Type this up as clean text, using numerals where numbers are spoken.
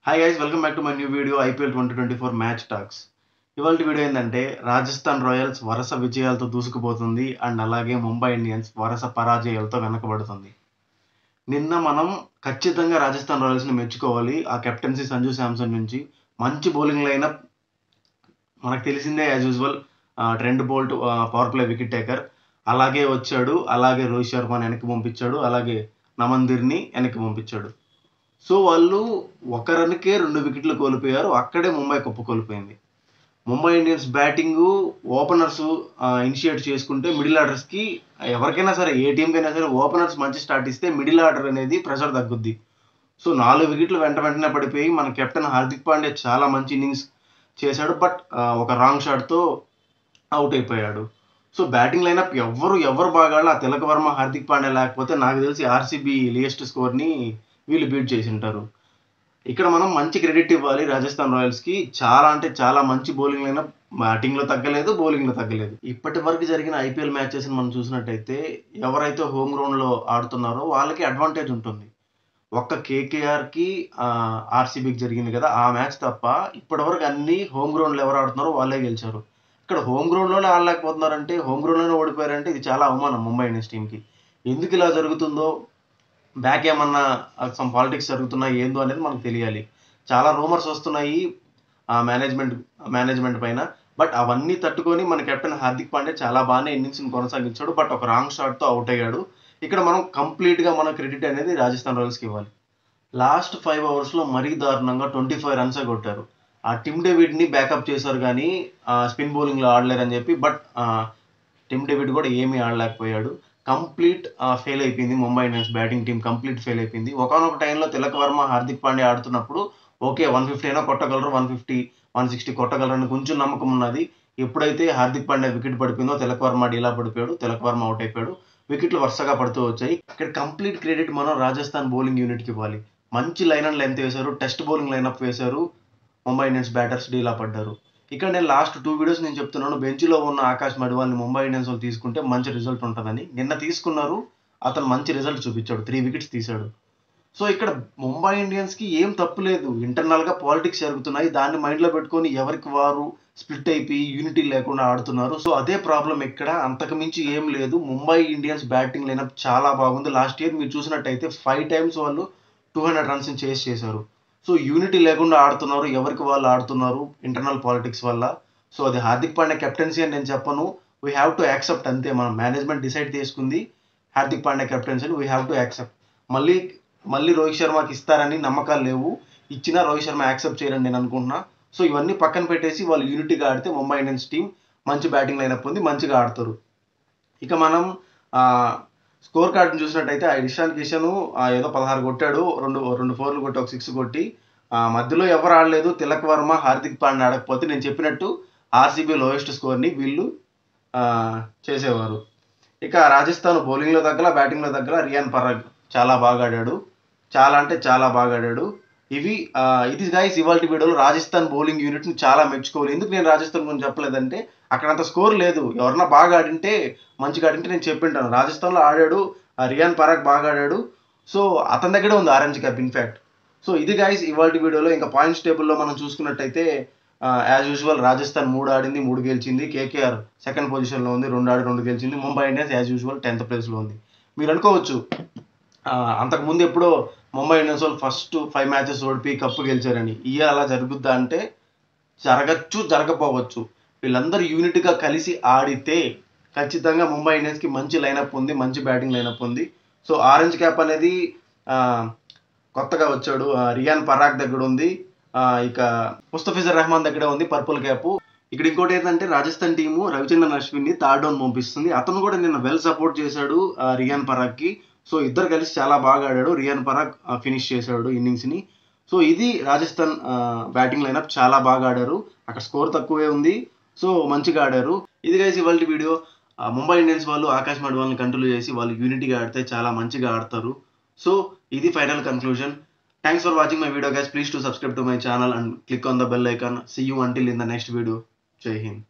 Hi guys, welcome back to my new video IPL 2024 match talks. ఇవాళ video ఏంటంటే Rajasthan Royals వరుస విజయాలతో దూసుకుపోతుంది and అలాగే ముంబై ఇండియన్స్ వరుస పరాజయాలతో వెనకబడుతుంది. నిన్న మనం ఖచ్చితంగా రాజస్థాన్ రాయల్స్ని మెచ్చుకోవాలి. ఆ కెప్టెన్సీ సంజు శాంసన్ నుంచి మంచి బౌలింగ్ లైనప్ మనకు తెలిసిందే. As usual Trent Boult power play wicket taker అలాగే వచ్చాడు. అలాగే రోహిత్ శర్మని వెనక్కి పంపించాడు. అలాగే నమందిర్ని వెనక్కి పంపించాడు. సో వాళ్ళు ఒక రన్కే 2 వికెట్లు కోల్పోయారు. అక్కడే ముంబై కుప్ప కోల్పోయింది. Mumbai Indians batting openers initiate చేసుకుంటే మిడిల్ ఆర్డర్స్కి ఎవరికైనా సరే, ఏ టీంకైనా సరే ఓపెనర్స్ మంచి స్టార్ట్ ఇస్తే మిడిల్ ఆర్డర్ అనేది ప్రెషర్ తగ్గుద్ది. సో 4 వికెట్లు వెంటనే పడిపోయి మన కెప్టెన్ హార్దిక్ పాండ్యా చాలా మంచి ఇన్నింగ్స్ చేశాడు. బట్ ఒక రాంగ్ షాట్తో అవుట్ అయిపోయాడు. సో బ్యాటింగ్ లైనప్ ఎవరు బాగా ఆ తిలక్ వర్మ, హార్దిక్ పాండ్యా లేకపోతే నాకు తెలిసి ఆర్సీబీ లియెస్ట్ స్కోర్ని వీళ్ళు బీట్ చేసి ఉంటారు. ఇక్కడ మనం మంచి క్రెడిట్ ఇవ్వాలి రాజస్థాన్ రాయల్స్కి. చాలా అంటే చాలా మంచి బౌలింగ్ లైనప్, బ్యాటింగ్లో తగ్గలేదు, బౌలింగ్లో తగ్గలేదు. ఇప్పటి వరకు జరిగిన ఐపీఎల్ మ్యాచెస్ మనం చూసినట్టయితే ఎవరైతే హోమ్ గ్రౌండ్లో ఆడుతున్నారో వాళ్ళకి అడ్వాంటేజ్ ఉంటుంది. ఒక్క కేకేఆర్కి ఆర్సీబీకి జరిగింది కదా ఆ మ్యాచ్ తప్ప ఇప్పటివరకు అన్ని హోమ్ గ్రౌండ్లో ఎవరు ఆడుతున్నారో వాళ్ళే గెలిచారు. ఇక్కడ హోమ్ గ్రౌండ్లోనే ఆడలేకపోతున్నారంటే, హోమ్ గ్రౌండ్లోనే ఓడిపోయారంటే ఇది చాలా అవమానం ముంబై ఇండియన్స్ టీంకి. ఎందుకు ఇలా జరుగుతుందో, బ్యాక్ ఏమన్నా సమ్ పాలిటిక్స్ జరుగుతున్నాయి ఏందో అనేది మనకు తెలియాలి. చాలా రూమర్స్ వస్తున్నాయి మేనేజ్మెంట్ పైన. బట్ అవన్నీ తట్టుకొని మన కెప్టెన్ హార్దిక్ పాండ్యా చాలా బాగానే ఇన్నింగ్స్ని కొనసాగించాడు. బట్ ఒక రాంగ్ షాట్తో అవుట్ అయ్యాడు. ఇక్కడ మనం కంప్లీట్గా మన క్రెడిట్ అనేది రాజస్థాన్ రాయల్స్కి ఇవ్వాలి. లాస్ట్ 5 అవర్స్లో మరీ దారుణంగా 25 రన్సే కొట్టారు. ఆ టిమ్ డేవిడ్ని బ్యాకప్ చేశారు కానీ స్పిన్ బౌలింగ్లో ఆడలేరని చెప్పి. బట్ టిమ్ డేవిడ్ కూడా ఏమీ ఆడలేకపోయాడు. కంప్లీట్ ఫెయిల్ అయిపోయింది Mumbai Indians batting team. Complete fail అయిపోయింది. ఒకనొక టైంలో తిలక్ వర్మ, హార్దిక్ పాండ్యా ఆడుతున్నప్పుడు ఓకే 150 అయినా కొట్టగలరు, 150, 160 కొట్టగలరు అని కొంచెం నమ్మకం ఉన్నది. ఎప్పుడైతే హార్దిక్ పాండ్యా వికెట్ పడిపోయిందో తిలక్ వర్మ డీలా పడిపోయాడు. తిలక్ వర్మ అవుట్ అయిపోయాడు. వికెట్లు వరుసగా పడుతూ వచ్చాయి. ఇక్కడ కంప్లీట్ క్రెడిట్ మనం రాజస్థాన్ బౌలింగ్ యూనిట్కి ఇవ్వాలి. మంచి లైన్ అండ్ లెంత్ వేశారు, టెస్ట్ బౌలింగ్ లైనప్ వేశారు. ముంబై ఇండియన్స్ బ్యాటర్స్ డీలా పడ్డారు. ఇక్కడ నేను లాస్ట్ 2 వీడియోస్ నేను చెప్తున్నాను, బెంచ్లో ఉన్న ఆకాష్ మడివాల్ని ముంబై ఇండియన్స్ వాళ్ళు తీసుకుంటే మంచి రిజల్ట్ ఉంటుందని. నిన్న తీసుకున్నారు, అతను మంచి రిజల్ట్ చూపించాడు, 3 వికెట్స్ తీశాడు. సో ఇక్కడ ముంబై ఇండియన్స్కి ఏం తప్పు లేదు. ఇంటర్నల్గా పాలిటిక్స్ జరుగుతున్నాయి, దాన్ని మైండ్లో పెట్టుకొని ఎవరికి వారు స్ప్లిట్ అయిపోయి యూనిటీ లేకుండా ఆడుతున్నారు. సో అదే ప్రాబ్లం ఇక్కడ, అంతకు మించి ఏం లేదు. ముంబై ఇండియన్స్ బ్యాటింగ్ లైనప్ చాలా బాగుంది. లాస్ట్ ఇయర్ మీరు చూసినట్టయితే 5 టైమ్స్ వాళ్ళు 200 రన్స్ని చేస్ చేశారు. సో యూనిటీ లేకుండా ఆడుతున్నారు, ఎవరికి వాళ్ళు ఆడుతున్నారు ఇంటర్నల్ పాలిటిక్స్ వల్ల. సో అది హార్దిక్ పాండ్యా కెప్టెన్సీ అని నేను చెప్పను. వీ హ్యావ్ టు యాక్సెప్ట్ అంతే. మనం మేనేజ్మెంట్ డిసైడ్ చేసుకుంది హార్దిక్ పాండ్యా కెప్టెన్సీ అని, వీ హ్యావ్ టు యాక్సెప్ట్. మళ్ళీ రోహిత్ శర్మకి ఇస్తారని నమ్మకాలు లేవు. ఇచ్చినా రోహిత్ శర్మ యాక్సెప్ట్ చేయాలని నేను అనుకుంటున్నా. సో ఇవన్నీ పక్కన పెట్టేసి వాళ్ళు యూనిటీగా ఆడితే ముంబై ఇండియన్స్ టీం మంచి బ్యాటింగ్ లైనప్ ఉంది, మంచిగా ఆడతారు. ఇక మనం స్కోర్ కార్డుని చూసినట్టయితే ఇషాన్ కిషన్ ఏదో 16 కొట్టాడు, రెండు 4లు కొట్టి ఒక 6 కొట్టి. మధ్యలో ఎవరు ఆడలేదు. తిలక్ వర్మ, హార్దిక్ పాండ్యా ఆడకపోతే నేను చెప్పినట్టు ఆర్సీబీ లోయెస్ట్ స్కోర్ని వీళ్ళు చేసేవారు. ఇక రాజస్థాన్ బౌలింగ్లో తగ్గల, బ్యాటింగ్లో తగ్గల. రియాన్ పరాగ్ చాలా బాగా ఆడాడు, చాలా అంటే చాలా బాగా ఆడాడు. ఇది గైస్ ఇవాళ వీడియోలో రాజస్థాన్ బౌలింగ్ యూనిట్ని చాలా మెచ్చుకోవాలి. ఎందుకు నేను రాజస్థాన్ గురించి చెప్పలేదంటే అక్కడ అంత స్కోర్ లేదు. ఎవరన్నా బాగా ఆడింటే, మంచిగా ఆడింటే నేను చెప్పింటాను. రాజస్థాన్లో ఆడాడు, రియాన్ పరాగ్ బాగా ఆడాడు. సో అతని దగ్గరే ఉంది ఆరెంజ్ క్యాప్ ఇన్ఫ్యాక్ట్. సో ఇది గైస్ ఇవాళ వీడియోలో. ఇంకా పాయింట్స్ టేబుల్లో మనం చూసుకున్నట్టయితే యాజ్ యూజువల్ రాజస్థాన్ 3 ఆడింది, 3 గెలిచింది. కేకేఆర్ సెకండ్ పొజిషన్లో ఉంది, 2 ఆడి 2 గెలిచింది. Mumbai Indians as usual 10th ప్లేస్లో ఉంది. మీరు అనుకోవచ్చు అంతకుముందు ఎప్పుడో ముంబై ఇండియన్స్ వాళ్ళు ఫస్ట్ 5 మ్యాచెస్ ఓడిపోయి కప్పు గెలిచారని. అలా జరుగుద్దా అంటే జరగచ్చు, జరగపోవచ్చు. వీళ్ళందరూ యూనిట్గా కలిసి ఆడితే ఖచ్చితంగా ముంబై ఇండియన్స్కి మంచి లైనప్ ఉంది, మంచి బ్యాటింగ్ లైనప్ ఉంది. సో ఆరెంజ్ క్యాప్ అనేది కొత్తగా వచ్చాడు, రియాన్ పరాగ్ దగ్గర ఉంది. ఇక ముస్తఫిజుర్ రెహమాన్ దగ్గర ఉంది పర్పుల్ క్యాప్. ఇక్కడ ఇంకోటి ఏంటంటే రాజస్థాన్ టీము రవిచంద్రన్ అశ్విన్ని థర్డ్ డౌన్ పంపిస్తుంది. అతను కూడా నిన్న వెల్ సపోర్ట్ చేశాడు రియాన్ పరాగ్కి. సో ఇద్దరు కలిసి చాలా బాగా ఆడాడు. రియాన్ పరాగ్ ఫినిష్ చేశాడు ఇన్నింగ్స్ని. సో ఇది రాజస్థాన్ బ్యాటింగ్ లైనప్, చాలా బాగా ఆడారు. అక్కడ స్కోర్ తక్కువే ఉంది, సో మంచిగా ఆడారు. ఇది గైస్ ఇవాళ వీడియో. ముంబై ఇండియన్స్ వాళ్ళు ఆకాష్ మడివాల్ని కంట్రోల్ చేసి వాళ్ళు యూనిటీగా ఆడితే చాలా మంచిగా ఆడతారు. సో ఇది final conclusion. Thanks for watching my video guys. Please do subscribe to my channel and click on the bell icon. See you until in the next video. Jai Hind.